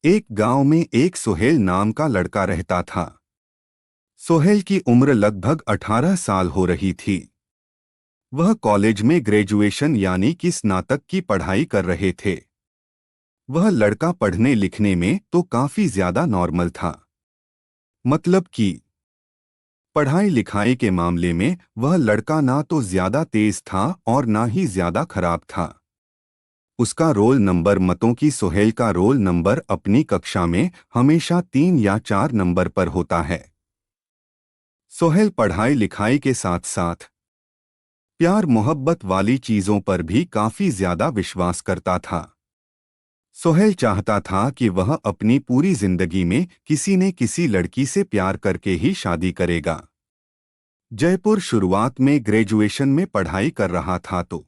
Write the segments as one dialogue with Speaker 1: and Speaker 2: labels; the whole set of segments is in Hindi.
Speaker 1: एक गांव में एक सोहेल नाम का लड़का रहता था। सोहेल की उम्र लगभग 18 साल हो रही थी। वह कॉलेज में ग्रेजुएशन यानी कि स्नातक की पढ़ाई कर रहे थे। वह लड़का पढ़ने लिखने में तो काफी ज्यादा नॉर्मल था। मतलब कि पढ़ाई लिखाई के मामले में वह लड़का ना तो ज्यादा तेज था और ना ही ज्यादा खराब था। उसका रोल नंबर मतों की सोहेल का रोल नंबर अपनी कक्षा में हमेशा 3 या 4 नंबर पर होता है। सोहेल पढ़ाई लिखाई के साथ साथ प्यार मोहब्बत वाली चीजों पर भी काफी ज्यादा विश्वास करता था। सोहेल चाहता था कि वह अपनी पूरी जिंदगी में किसी न किसी लड़की से प्यार करके ही शादी करेगा। जयपुर शुरुआत में ग्रेजुएशन में पढ़ाई कर रहा था तो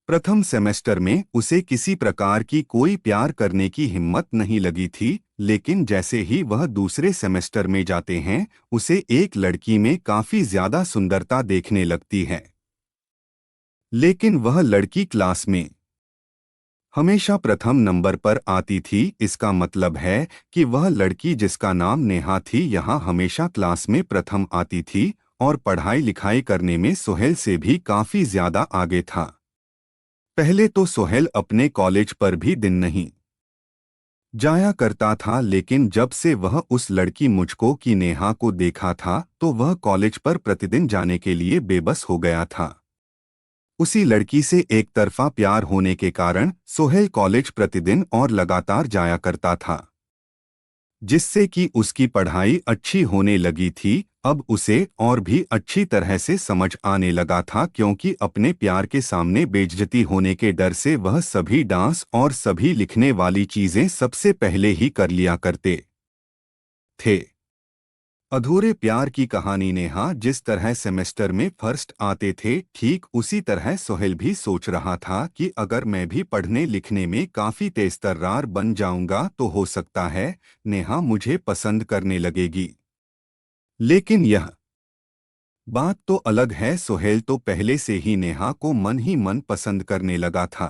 Speaker 1: प्रथम सेमेस्टर में उसे किसी प्रकार की कोई प्यार करने की हिम्मत नहीं लगी थी, लेकिन जैसे ही वह दूसरे सेमेस्टर में जाते हैं उसे एक लड़की में काफी ज्यादा सुंदरता देखने लगती है। लेकिन वह लड़की क्लास में हमेशा प्रथम नंबर पर आती थी। इसका मतलब है कि वह लड़की जिसका नाम नेहा थी यहाँ हमेशा क्लास में प्रथम आती थी और पढ़ाई लिखाई करने में सोहेल से भी काफी ज्यादा आगे था। पहले तो सोहेल अपने कॉलेज पर भी दिन नहीं जाया करता था, लेकिन जब से वह उस लड़की मुझको की नेहा को देखा था तो वह कॉलेज पर प्रतिदिन जाने के लिए बेबस हो गया था। उसी लड़की से एक तरफा प्यार होने के कारण सोहेल कॉलेज प्रतिदिन और लगातार जाया करता था, जिससे कि उसकी पढ़ाई अच्छी होने लगी थी। अब उसे और भी अच्छी तरह से समझ आने लगा था, क्योंकि अपने प्यार के सामने बेइज्जती होने के डर से वह सभी डांस और सभी लिखने वाली चीजें सबसे पहले ही कर लिया करते थे। अधूरे प्यार की कहानी नेहा जिस तरह सेमेस्टर में फर्स्ट आते थे, ठीक उसी तरह सोहेल भी सोच रहा था कि अगर मैं भी पढ़ने लिखने में काफी तेजतर्रार बन जाऊंगा तो हो सकता है नेहा मुझे पसंद करने लगेगी। लेकिन यह बात तो अलग है। सोहेल तो पहले से ही नेहा को मन ही मन पसंद करने लगा था।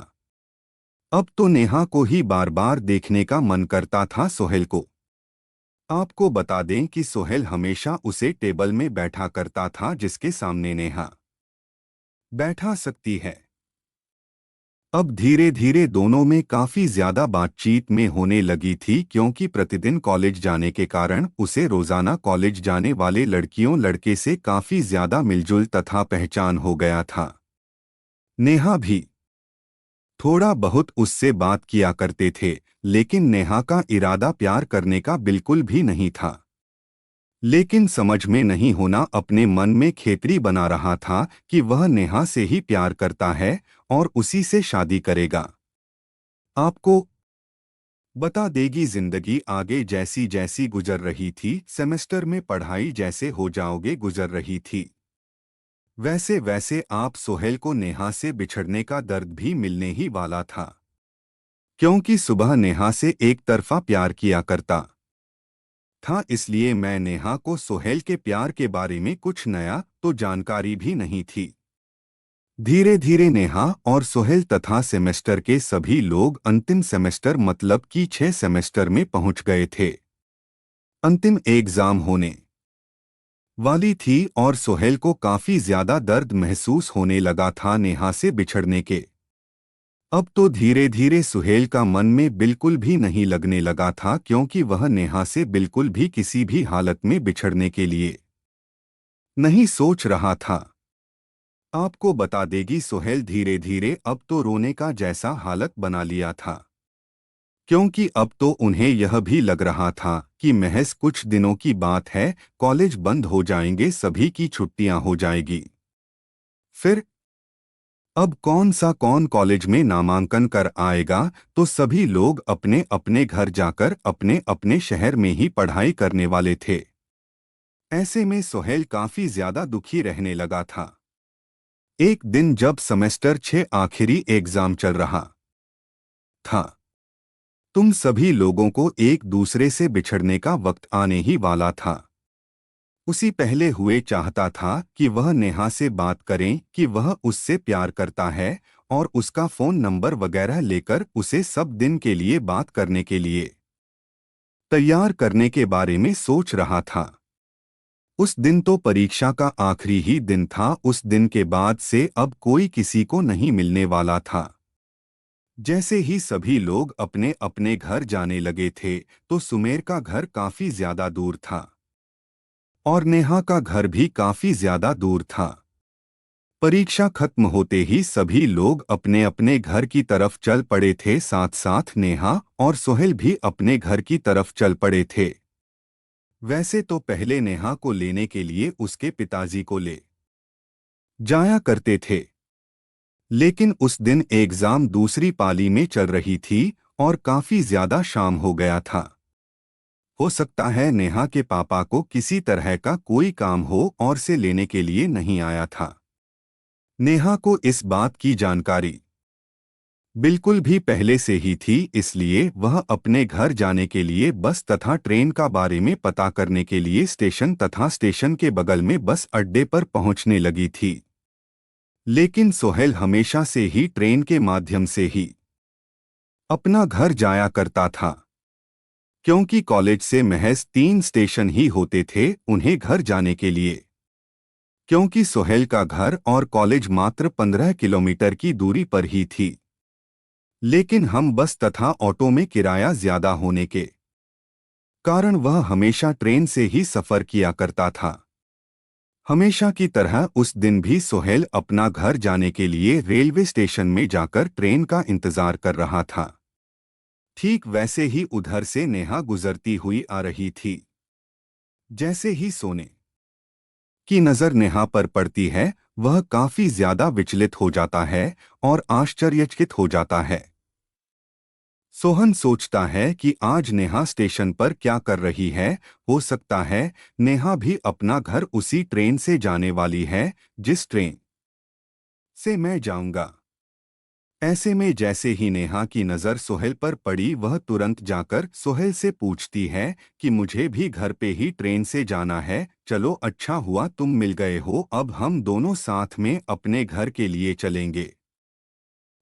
Speaker 1: अब तो नेहा को ही बार बार देखने का मन करता था सोहेल को। आपको बता दें कि सोहेल हमेशा उसे टेबल में बैठा करता था जिसके सामने नेहा बैठा सकती है। अब धीरे धीरे दोनों में काफी ज्यादा बातचीत में होने लगी थी, क्योंकि प्रतिदिन कॉलेज जाने के कारण उसे रोजाना कॉलेज जाने वाले लड़कियों लड़के से काफी ज्यादा मिलजुल तथा पहचान हो गया था। नेहा भी थोड़ा बहुत उससे बात किया करते थे, लेकिन नेहा का इरादा प्यार करने का बिल्कुल भी नहीं था। लेकिन समझ में नहीं होना अपने मन में खेतरी बना रहा था कि वह नेहा से ही प्यार करता है और उसी से शादी करेगा। आपको बता देगी जिंदगी आगे जैसी जैसी गुजर रही थी, सेमेस्टर में पढ़ाई जैसे हो जाओगे गुजर रही थी, वैसे वैसे आप सोहेल को नेहा से बिछड़ने का दर्द भी मिलने ही वाला था। क्योंकि सुबह नेहा से एक तरफा प्यार किया करता था, इसलिए मैं नेहा को सोहेल के प्यार के बारे में कुछ नया तो जानकारी भी नहीं थी। धीरे धीरे नेहा और सोहेल तथा सेमेस्टर के सभी लोग अंतिम सेमेस्टर मतलब कि 6 सेमेस्टर में पहुंच गए थे। अंतिम एग्जाम होने वाली थी और सोहेल को काफी ज्यादा दर्द महसूस होने लगा था नेहा से बिछड़ने के। अब तो धीरे धीरे सोहेल का मन में बिल्कुल भी नहीं लगने लगा था, क्योंकि वह नेहा से बिल्कुल भी किसी भी हालत में बिछड़ने के लिए नहीं सोच रहा था। आपको बता देगी सोहेल धीरे धीरे अब तो रोने का जैसा हालत बना लिया था, क्योंकि अब तो उन्हें यह भी लग रहा था कि महज कुछ दिनों की बात है, कॉलेज बंद हो जाएंगे, सभी की छुट्टियां हो जाएगी। फिर अब कौन कॉलेज में नामांकन कर आएगा, तो सभी लोग अपने अपने घर जाकर अपने अपने शहर में ही पढ़ाई करने वाले थे। ऐसे में सोहेल काफी ज्यादा दुखी रहने लगा था। एक दिन जब सेमेस्टर 6 आखिरी एग्जाम चल रहा था, तुम सभी लोगों को एक दूसरे से बिछड़ने का वक्त आने ही वाला था। उसी पहले हुए चाहता था कि वह नेहा से बात करें कि वह उससे प्यार करता है और उसका फोन नंबर वगैरह लेकर उसे सब दिन के लिए बात करने के लिए तैयार करने के बारे में सोच रहा था। उस दिन तो परीक्षा का आखिरी ही दिन था। उस दिन के बाद से अब कोई किसी को नहीं मिलने वाला था। जैसे ही सभी लोग अपने अपने घर जाने लगे थे तो सुमेर का घर काफी ज्यादा दूर था और नेहा का घर भी काफी ज्यादा दूर था। परीक्षा खत्म होते ही सभी लोग अपने अपने घर की तरफ चल पड़े थे। साथ साथ नेहा और सोहेल भी अपने घर की तरफ चल पड़े थे। वैसे तो पहले नेहा को लेने के लिए उसके पिताजी को ले जाया करते थे, लेकिन उस दिन एग्जाम दूसरी पाली में चल रही थी और काफी ज्यादा शाम हो गया था। हो सकता है नेहा के पापा को किसी तरह का कोई काम हो और से लेने के लिए नहीं आया था। नेहा को इस बात की जानकारी बिल्कुल भी पहले से ही थी, इसलिए वह अपने घर जाने के लिए बस तथा ट्रेन का बारे में पता करने के लिए स्टेशन तथा स्टेशन के बगल में बस अड्डे पर पहुंचने लगी थी। लेकिन सोहेल हमेशा से ही ट्रेन के माध्यम से ही अपना घर जाया करता था, क्योंकि कॉलेज से महज 3 स्टेशन ही होते थे उन्हें घर जाने के लिए। क्योंकि सोहेल का घर और कॉलेज मात्र 15 किलोमीटर की दूरी पर ही थी, लेकिन हम बस तथा ऑटो में किराया ज्यादा होने के कारण वह हमेशा ट्रेन से ही सफर किया करता था। हमेशा की तरह उस दिन भी सोहेल अपना घर जाने के लिए रेलवे स्टेशन में जाकर ट्रेन का इंतजार कर रहा था। ठीक वैसे ही उधर से नेहा गुजरती हुई आ रही थी। जैसे ही सोने की नजर नेहा पर पड़ती है, वह काफी ज्यादा विचलित हो जाता है और आश्चर्यचकित हो जाता है। सोहन सोचता है कि आज नेहा स्टेशन पर क्या कर रही है। हो सकता है नेहा भी अपना घर उसी ट्रेन से जाने वाली है जिस ट्रेन से मैं जाऊंगा। ऐसे में जैसे ही नेहा की नज़र सोहेल पर पड़ी, वह तुरंत जाकर सोहेल से पूछती है कि मुझे भी घर पे ही ट्रेन से जाना है, चलो अच्छा हुआ तुम मिल गए हो, अब हम दोनों साथ में अपने घर के लिए चलेंगे।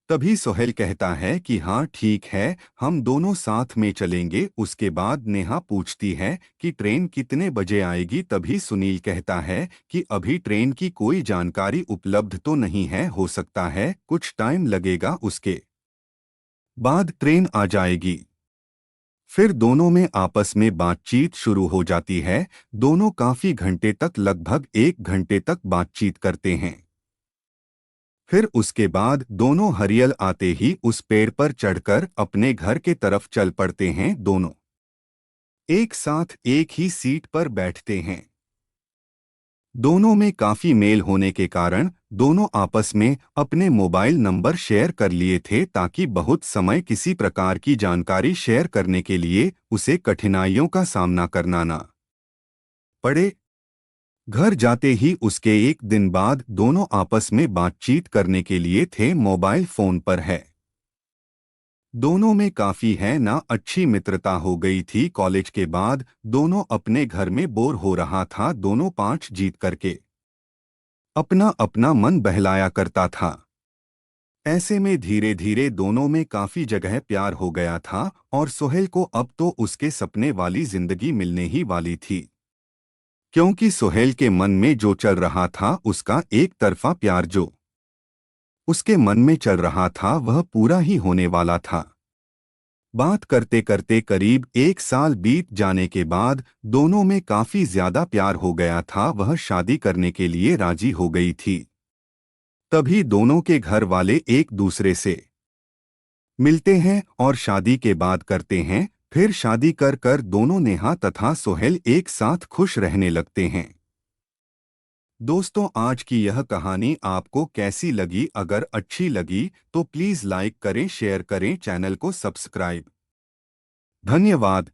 Speaker 1: तभी सोहेल कहता है कि हाँ ठीक है, हम दोनों साथ में चलेंगे। उसके बाद नेहा पूछती है कि ट्रेन कितने बजे आएगी। तभी सुनील कहता है कि अभी ट्रेन की कोई जानकारी उपलब्ध तो नहीं है, हो सकता है कुछ टाइम लगेगा, उसके बाद ट्रेन आ जाएगी। फिर दोनों में आपस में बातचीत शुरू हो जाती है। दोनों काफी घंटे तक, लगभग 1 घंटे तक बातचीत करते हैं। फिर उसके बाद दोनों हरियल आते ही उस पेड़ पर चढ़कर अपने घर के तरफ चल पड़ते हैं। दोनों एक साथ एक ही सीट पर बैठते हैं। दोनों में काफी मेल होने के कारण दोनों आपस में अपने मोबाइल नंबर शेयर कर लिए थे, ताकि बहुत समय किसी प्रकार की जानकारी शेयर करने के लिए उसे कठिनाइयों का सामना करना ना पड़े। घर जाते ही उसके 1 दिन बाद दोनों आपस में बातचीत करने के लिए थे मोबाइल फोन पर है। दोनों में काफी है ना अच्छी मित्रता हो गई थी। कॉलेज के बाद दोनों अपने घर में बोर हो रहा था। दोनों 5 जीत करके अपना अपना मन बहलाया करता था। ऐसे में धीरे धीरे दोनों में काफी जगह प्यार हो गया था और सोहेल को अब तो उसके सपने वाली जिंदगी मिलने ही वाली थी। क्योंकि सोहेल के मन में जो चल रहा था, उसका एक तरफा प्यार जो उसके मन में चल रहा था, वह पूरा ही होने वाला था। बात करते करते करीब 1 साल बीत जाने के बाद दोनों में काफी ज्यादा प्यार हो गया था। वह शादी करने के लिए राजी हो गई थी। तभी दोनों के घर वाले एक दूसरे से मिलते हैं और शादी के बाद करते हैं। फिर शादी कर कर दोनों नेहा तथा सोहेल एक साथ खुश रहने लगते हैं। दोस्तों, आज की यह कहानी आपको कैसी लगी? अगर अच्छी लगी तो प्लीज़ लाइक करें, शेयर करें, चैनल को सब्सक्राइब। धन्यवाद।